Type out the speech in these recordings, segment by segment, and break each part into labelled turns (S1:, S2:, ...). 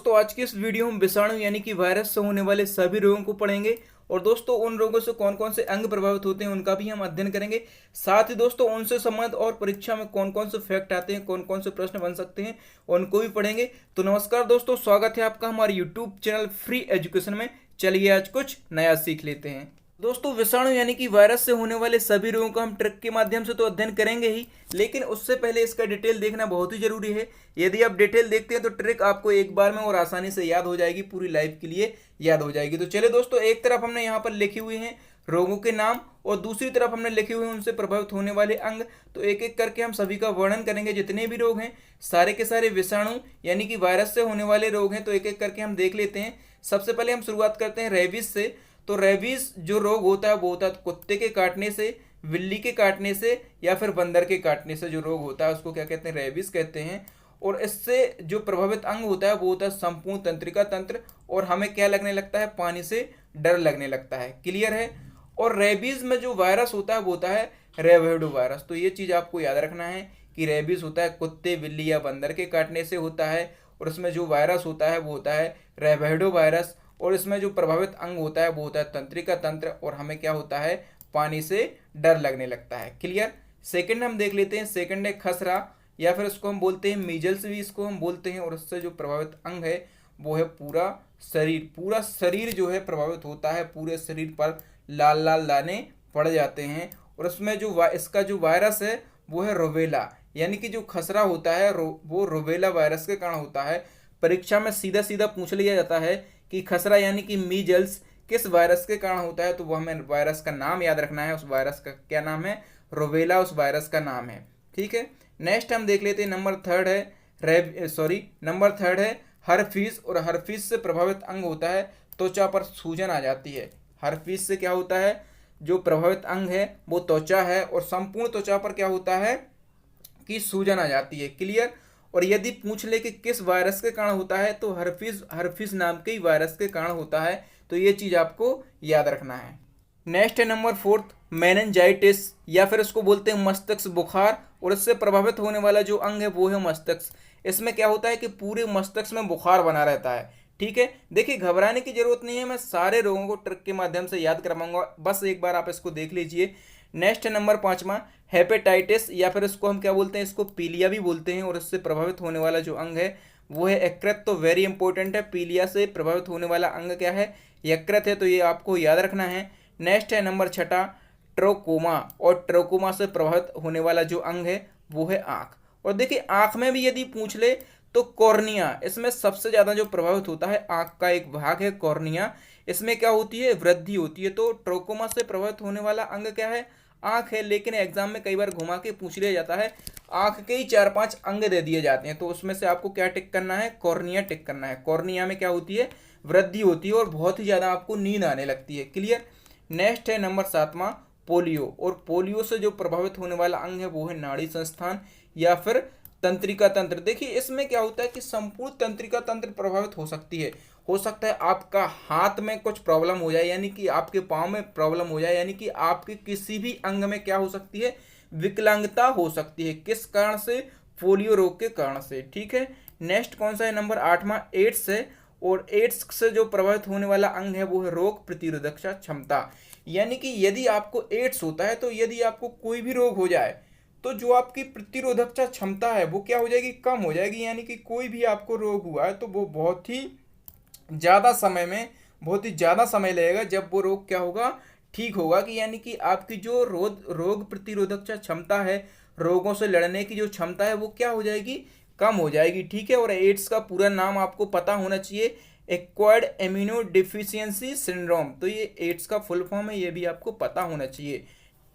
S1: दोस्तों आज की इस वीडियो में विषाणु यानी कि वायरस से होने वाले सभी रोगों को पढ़ेंगे और दोस्तों उन रोगों से कौन कौन से अंग प्रभावित होते हैं उनका भी हम अध्ययन करेंगे। साथ ही दोस्तों उनसे संबंध और परीक्षा में कौन कौन से फैक्ट आते हैं, कौन कौन से प्रश्न बन सकते हैं उनको भी पढ़ेंगे। तो नमस्कार दोस्तों, स्वागत है आपका हमारे यूट्यूब चैनल फ्री एजुकेशन में। चलिए आज कुछ नया सीख लेते हैं। दोस्तों विषाणु यानी कि वायरस से होने वाले सभी रोगों का हम ट्रिक के माध्यम से तो अध्ययन करेंगे ही, लेकिन उससे पहले इसका डिटेल देखना बहुत ही जरूरी है। यदि आप डिटेल देखते हैं तो ट्रिक आपको एक बार में और आसानी से याद हो जाएगी, पूरी लाइफ के लिए याद हो जाएगी। तो चलिए दोस्तों, एक तरफ हमने यहाँ पर लिखे हुए हैं रोगों के नाम और दूसरी तरफ हमने लिखे हुए हैं उनसे प्रभावित होने वाले अंग। तो एक एक करके हम सभी का वर्णन करेंगे। जितने भी रोग हैं सारे के सारे विषाणु यानी कि वायरस से होने वाले रोग हैं, तो एक एक करके हम देख लेते हैं। सबसे पहले हम शुरुआत करते हैं रेबीज से। तो रेबीज जो रोग होता है वो होता है कुत्ते के काटने से, बिल्ली के काटने से या फिर बंदर के काटने से जो रोग होता है उसको क्या कहते हैं, रेबीज कहते हैं। और इससे जो प्रभावित अंग होता है वो होता है संपूर्ण तंत्रिका तंत्र, और हमें क्या लगने लगता है, पानी से डर लगने लगता है। क्लियर है। और रेबीज में जो वायरस होता है वो होता है रेबेडो वायरस। तो ये चीज़ आपको याद रखना है कि रेबीज होता है कुत्ते, बिल्ली या बंदर के काटने से होता है, और इसमें जो वायरस होता है वो होता है रेबेडो वायरस। और इसमें जो प्रभावित अंग होता है वो होता है तंत्रिका तंत्र, और हमें क्या होता है, पानी से डर लगने लगता है। क्लियर। सेकंड हम देख लेते हैं। सेकंड है खसरा, या फिर इसको हम बोलते हैं मीजल्स भी इसको हम बोलते हैं। और इससे जो प्रभावित अंग है वो है पूरा शरीर। पूरा शरीर जो है प्रभावित होता है, पूरे शरीर पर लाल लाल दाने पड़ जाते हैं। और इसमें जो इसका जो वायरस है वो है रुबेला, यानी कि जो खसरा होता है वो रुबेला वायरस के कारण होता है। परीक्षा में सीधा सीधा पूछ लिया जाता है कि खसरा यानी कि मीजल्स किस वायरस के कारण होता है, तो वो हमें वायरस का नाम याद रखना है। उस वायरस का क्या नाम है, रुबेला उस वायरस का नाम है। ठीक है। नेक्स्ट हम देख लेते हैं। नंबर थर्ड है हर्पीस। और हर्पीस से प्रभावित अंग होता है त्वचा पर सूजन आ जाती है। हर्पीस से क्या होता है, जो प्रभावित अंग है वो त्वचा है, और संपूर्ण त्वचा पर क्या होता है कि सूजन आ जाती है। क्लियर। और यदि पूछ ले कि किस वायरस के कारण होता है, तो हर्पीस नाम के ही वायरस के कारण होता है। तो ये चीज आपको याद रखना है। नेक्स्ट है नंबर फोर्थ मेनिंजाइटिस, या फिर इसको बोलते हैं मस्तिष्क बुखार। और इससे प्रभावित होने वाला जो अंग है वो है मस्तिष्क। इसमें क्या होता है कि पूरे मस्तिष्क में बुखार बना रहता है। ठीक है। देखिए घबराने की जरूरत नहीं है, मैं सारे रोगों को ट्रिक के माध्यम से याद करवाऊंगा, बस एक बार आप इसको देख लीजिए। नेक्स्ट है नंबर पांचवा हेपेटाइटिस, या फिर इसको हम क्या बोलते हैं, इसको पीलिया भी बोलते हैं। और इससे प्रभावित होने वाला जो अंग है वो है यकृत। तो वेरी इंपॉर्टेंट है, पीलिया से प्रभावित होने वाला अंग क्या है, यकृत है। तो ये आपको याद रखना है। नेक्स्ट है नंबर छठा ट्रोकोमा, और ट्रोकोमा से प्रभावित होने वाला जो अंग है वो है आँख। और देखिए आँख में भी यदि पूछ ले तो कॉर्निया, इसमें सबसे ज़्यादा जो प्रभावित होता है आँख का एक भाग है कॉर्निया। इसमें क्या होती है, वृद्धि होती है। तो ट्रोकोमा से प्रभावित होने वाला अंग क्या है, आँख है। लेकिन एग्जाम में कई बार घुमा के पूछ लिया जाता है, आँख के ही 4-5 अंग दे दिए जाते हैं, तो उसमें से आपको क्या टिक करना है, कॉर्निया टिक करना है। कॉर्निया में क्या होती है, वृद्धि होती है, और बहुत ही ज़्यादा आपको नींद आने लगती है। क्लियर। नेक्स्ट है नंबर सातवां पोलियो। और पोलियो से जो प्रभावित होने वाला अंग है वो है नाड़ी संस्थान या फिर तंत्रिका तंत्र। देखिए इसमें क्या होता है कि संपूर्ण तंत्रिका तंत्र प्रभावित हो सकती है। हो सकता है आपका हाथ में कुछ प्रॉब्लम हो जाए, यानी कि आपके पाँव में प्रॉब्लम हो जाए, यानी कि आपके किसी भी अंग में क्या हो सकती है, विकलांगता हो सकती है। किस कारण से, पोलियो रोग के कारण से। ठीक है। नेक्स्ट कौन सा है, नंबर आठवां एड्स है। और एड्स से जो प्रभावित होने वाला अंग है वो है रोग प्रतिरोधक क्षमता। यानी कि यदि आपको एड्स होता है, तो यदि आपको कोई भी रोग हो जाए तो जो आपकी प्रतिरोधक क्षमता है वो क्या हो जाएगी, कम हो जाएगी। यानी कि कोई भी आपको रोग हुआ है तो वो बहुत ही ज़्यादा समय लगेगा जब वो रोग क्या होगा, ठीक होगा। कि यानी कि आपकी जो रोग प्रतिरोधक क्षमता है, रोगों से लड़ने की जो क्षमता है वो क्या हो जाएगी, कम हो जाएगी। ठीक है। और एड्स का पूरा नाम आपको पता होना चाहिए, एक्वायर्ड इम्यूनो डिफिशियंसी सिंड्रोम। तो ये एड्स का फुल फॉर्म है, ये भी आपको पता होना चाहिए।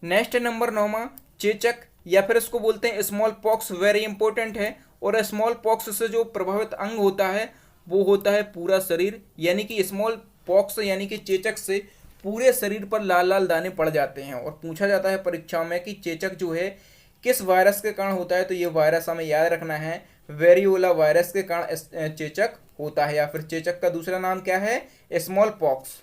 S1: नेक्स्ट नंबर 9वां चेचक, या फिर इसको बोलते हैं स्मॉल पॉक्स। वेरी इंपॉर्टेंट है। और स्मॉल पॉक्स से जो प्रभावित अंग होता है वो होता है पूरा शरीर। यानी कि स्मॉल पॉक्स यानी कि चेचक से पूरे शरीर पर लाल लाल दाने पड़ जाते हैं। और पूछा जाता है परीक्षा में कि चेचक जो है किस वायरस के कारण होता है, तो ये वायरस हमें याद रखना है, वेरियोला वायरस के कारण चेचक होता है, या फिर चेचक का दूसरा नाम क्या है, स्मॉल पॉक्स।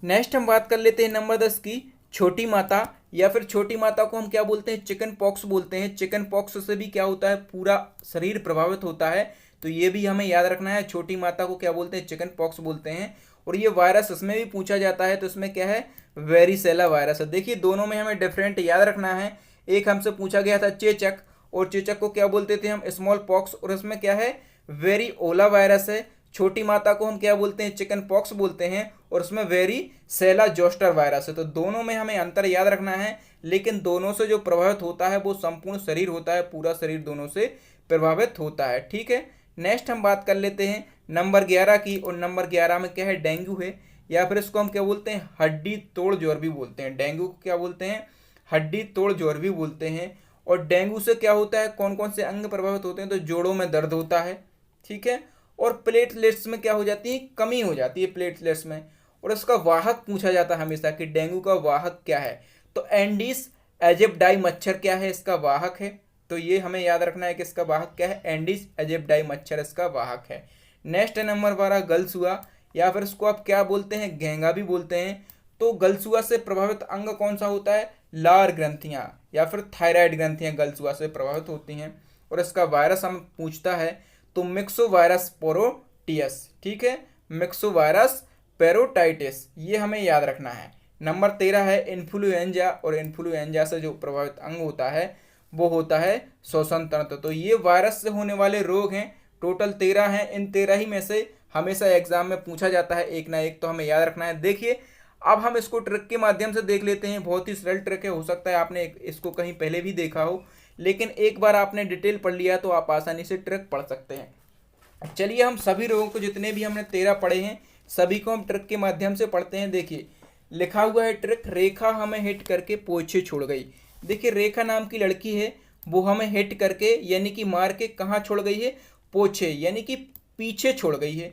S1: नेक्स्ट हम बात कर लेते हैं नंबर 10 की छोटी माता, या फिर छोटी माता को हम क्या बोलते हैं, चिकन पॉक्स बोलते हैं। चिकन पॉक्स से भी क्या होता है, पूरा शरीर प्रभावित होता है। तो ये भी हमें याद रखना है। छोटी माता को क्या बोलते हैं, चिकन पॉक्स बोलते हैं। और ये वायरस इसमें भी पूछा जाता है, तो इसमें क्या है, वेरिसेला वायरस है। देखिए दोनों में हमें डिफरेंट याद रखना है। एक हमसे पूछा गया था चेचक, और चेचक को क्या बोलते थे हम, स्मॉल पॉक्स, और इसमें क्या है, वेरिओला वायरस है। छोटी माता को हम क्या बोलते हैं, चिकन पॉक्स बोलते हैं, और उसमें वेरिसेला जोस्टर वायरस है। तो दोनों में हमें अंतर याद रखना है, लेकिन दोनों से जो प्रभावित होता है वो संपूर्ण शरीर होता है, पूरा शरीर दोनों से प्रभावित होता है। ठीक है, नेक्स्ट हम बात कर लेते हैं नंबर 11 की, और नंबर 11 में क्या है, डेंगू है, या फिर इसको हम क्या बोलते हैं, हड्डी तोड़ ज्वर भी बोलते हैं। डेंगू को क्या बोलते हैं, हड्डी तोड़ ज्वर भी बोलते हैं। और डेंगू से क्या होता है, कौन कौन से अंग प्रभावित होते हैं, तो जोड़ों में दर्द होता है। ठीक है, और प्लेटलेट्स में क्या हो जाती है, कमी हो जाती है प्लेटलेट्स में। और इसका वाहक पूछा जाता है हमेशा कि डेंगू का वाहक क्या है, तो एंडीज एजिप्टाई मच्छर क्या है, इसका वाहक है। तो ये हमें याद रखना है कि इसका वाहक क्या है, एंडीज एजिप्टाई मच्छर इसका वाहक है। नेक्स्ट है नंबर 12 गलसुआ, या फिर इसको आप क्या बोलते हैं, घेंगा भी बोलते हैं। तो गलसुआ से प्रभावित अंग कौन सा होता है, लार ग्रंथियां या फिर थायराइड ग्रंथियां गलसुआ से प्रभावित होती हैं। और इसका वायरस हमें पूछता है तो मिक्सोवायरस पोरोटियस। ठीक है, मिक्सोवायरस पेरोटाइटिस, ये हमें याद रखना है। नंबर 13 है इन्फ्लुएंजा, और इन्फ्लुएंजा से जो प्रभावित अंग होता है वो होता है श्वसन तंत्र। तो ये वायरस से होने वाले रोग हैं, टोटल 13 हैं। इन 13 ही में से हमेशा एग्जाम में पूछा जाता है एक ना एक, तो हमें याद रखना है। देखिए अब हम इसको ट्रिक के माध्यम से देख लेते हैं। बहुत ही सरल ट्रिक है, हो सकता है आपने इसको कहीं पहले भी देखा हो, लेकिन एक बार आपने डिटेल पढ़ लिया तो आप आसानी से ट्रिक पढ़ सकते हैं। चलिए हम सभी रोगों को, जितने भी हमने 13 पढ़े हैं, सभी को हम ट्रिक के माध्यम से पढ़ते हैं। देखिए लिखा हुआ है ट्रिक, रेखा हमें हिट करके पोछे छोड़ गई। देखिए रेखा नाम की लड़की है, वो हमें हिट करके यानी कि मार के कहाँ छोड़ गई है, पोछे यानी कि पीछे छोड़ गई है।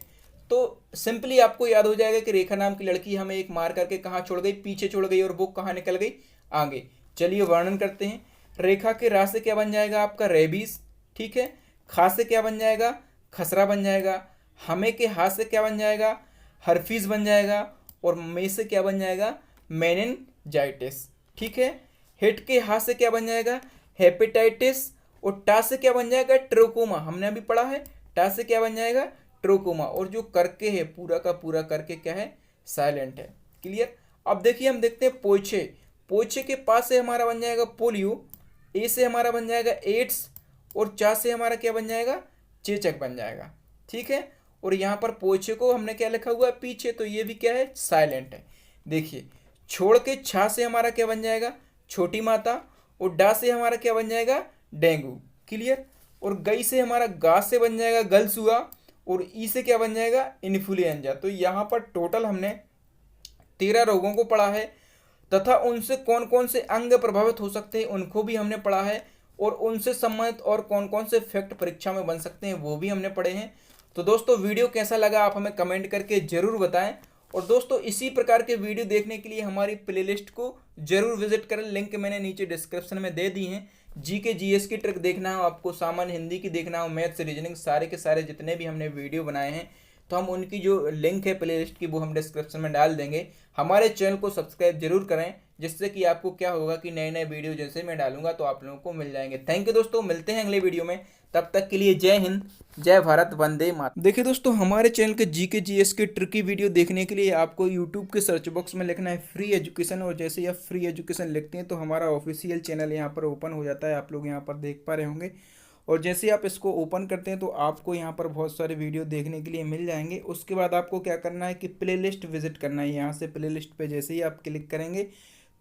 S1: तो सिंपली आपको याद हो जाएगा कि रेखा नाम की लड़की हमें एक मार करके कहाँ छोड़ गई, पीछे छोड़ गई, और वो कहाँ निकल गई, आगे। चलिए वर्णन करते हैं। रेखा के रा से क्या बन जाएगा आपका, रेबीज। ठीक है, खा से क्या बन जाएगा, खसरा बन जाएगा। हमें के हाथ से क्या बन जाएगा, हर्फीज बन जाएगा। और मे से क्या बन जाएगा, मेनिनजाइटिस। ठीक है, हिट के हाथ से क्या बन जाएगा, हेपेटाइटिस। और टा से क्या बन जाएगा, ट्रोकोमा, हमने अभी पढ़ा है। टा से क्या बन जाएगा, ट्रोकोमा। और जो करके है, पूरा का पूरा करके क्या है, साइलेंट है। क्लियर। अब देखिए हम देखते हैं पोछे। पोछे के पास से हमारा बन जाएगा पोलियो, ए से हमारा बन जाएगा एड्स, और चा से हमारा क्या बन जाएगा, चेचक बन जाएगा। ठीक है, और यहाँ पर पोछे को हमने क्या लिखा हुआ है, पीछे, तो ये भी क्या है, साइलेंट है। देखिए छोड़ के छा से हमारा क्या बन जाएगा, छोटी माता। और डा से हमारा क्या बन जाएगा, डेंगू। क्लियर। और गई से हमारा गा से बन जाएगा गलसुआ, और ई से क्या बन जाएगा, इन्फ्लुएंजा। तो यहाँ पर टोटल हमने 13 रोगों को पढ़ा है, तथा उनसे कौन कौन से अंग प्रभावित हो सकते हैं उनको भी हमने पढ़ा है, और उनसे संबंधित और कौन कौन से फैक्ट परीक्षा में बन सकते हैं वो भी हमने पढ़े हैं। तो दोस्तों वीडियो कैसा लगा आप हमें कमेंट करके ज़रूर बताएं। और दोस्तों इसी प्रकार के वीडियो देखने के लिए हमारी प्लेलिस्ट को जरूर विजिट करें, लिंक मैंने नीचे डिस्क्रिप्शन में दे दी हैं। जीके जीएस की ट्रिक देखना हो आपको, सामान्य हिंदी की देखना हो, मैथ्स रीजनिंग, सारे के सारे जितने भी हमने वीडियो बनाए हैं, तो हम उनकी जो लिंक है प्लेलिस्ट की वो हम डिस्क्रिप्शन में डाल देंगे। हमारे चैनल को सब्सक्राइब जरूर करें, जिससे कि आपको क्या होगा कि नए नए वीडियो जैसे मैं डालूंगा तो आप लोगों को मिल जाएंगे। थैंक यू दोस्तों, मिलते हैं अगले वीडियो में, तब तक के लिए जय हिंद, जय भारत, वंदे मातरम। देखिए दोस्तों हमारे चैनल के जीके जीएस के ट्रिकी वीडियो देखने के लिए आपको यूट्यूब के सर्च बॉक्स में लिखना है फ्री एजुकेशन, और जैसे ही आप फ्री एजुकेशन लिखते हैं तो हमारा ऑफिशियल चैनल यहाँ पर ओपन हो जाता है, आप लोग यहाँ पर देख पा रहे होंगे। और जैसे ही आप इसको ओपन करते हैं तो आपको यहाँ पर बहुत सारे वीडियो देखने के लिए मिल जाएंगे। उसके बाद आपको क्या करना है कि प्लेलिस्ट विजिट करना है। यहाँ से प्लेलिस्ट पे जैसे ही आप क्लिक करेंगे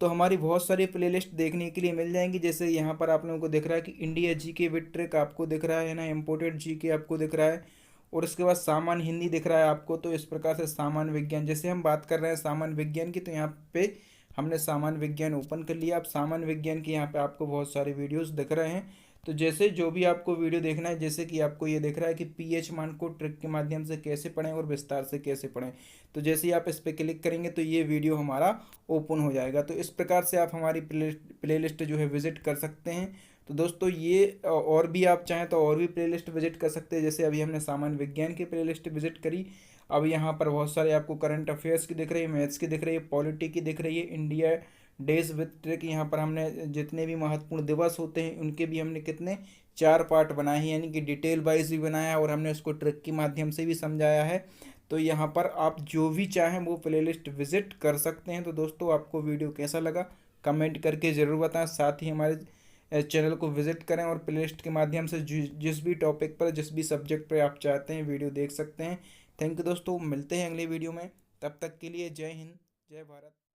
S1: तो हमारी बहुत सारी प्लेलिस्ट देखने के लिए मिल जाएंगी। जैसे यहाँ पर आप लोगों को दिख रहा है कि इंडिया जीके विद ट्रिक आपको दिख रहा है ना, इम्पोर्टेड जीके आपको दिख रहा है, और उसके बाद सामान्य हिंदी दिख रहा है आपको। तो इस प्रकार से सामान्य विज्ञान, जैसे हम बात कर रहे हैं सामान्य विज्ञान की, तो यहाँ पे हमने सामान्य विज्ञान ओपन कर लिया। अब सामान्य विज्ञान की यहाँ पे आपको बहुत सारे वीडियोस दिख रहे हैं। तो जैसे जो भी आपको वीडियो देखना है, जैसे कि आपको ये दिख रहा है कि पीएच मान को ट्रिक के माध्यम से कैसे पढ़ें और विस्तार से कैसे पढ़ें, तो जैसे ही आप इस पर क्लिक करेंगे तो ये वीडियो हमारा ओपन हो जाएगा। तो इस प्रकार से आप हमारी प्लेलिस्ट जो है विजिट कर सकते हैं। तो दोस्तों ये और भी आप चाहें तो और भी प्लेलिस्ट विजिट कर सकते हैं। जैसे अभी हमने सामान्य विज्ञान की प्लेलिस्ट विजिट करी, अब यहाँ पर बहुत सारे आपको करंट अफेयर्स की दिख रही है, मैथ्स की दिख रही है, पॉलिटी की दिख रही है, इंडिया डेज विद ट्रिक। यहाँ पर हमने जितने भी महत्वपूर्ण दिवस होते हैं उनके भी हमने कितने 4 पार्ट बनाए हैं, यानी कि डिटेल वाइज भी बनाया है और हमने उसको ट्रिक के माध्यम से भी समझाया है। तो यहाँ पर आप जो भी चाहें वो प्लेलिस्ट विजिट कर सकते हैं। तो दोस्तों आपको वीडियो कैसा लगा कमेंट करके ज़रूर बताएं। साथ ही हमारे चैनल को विजिट करें और प्लेलिस्ट के माध्यम से जिस भी टॉपिक पर, जिस भी सब्जेक्ट पर आप चाहते हैं वीडियो देख सकते हैं। थैंक यू दोस्तों, मिलते हैं अगले वीडियो में। तब तक के लिए जय हिंद, जय भारत।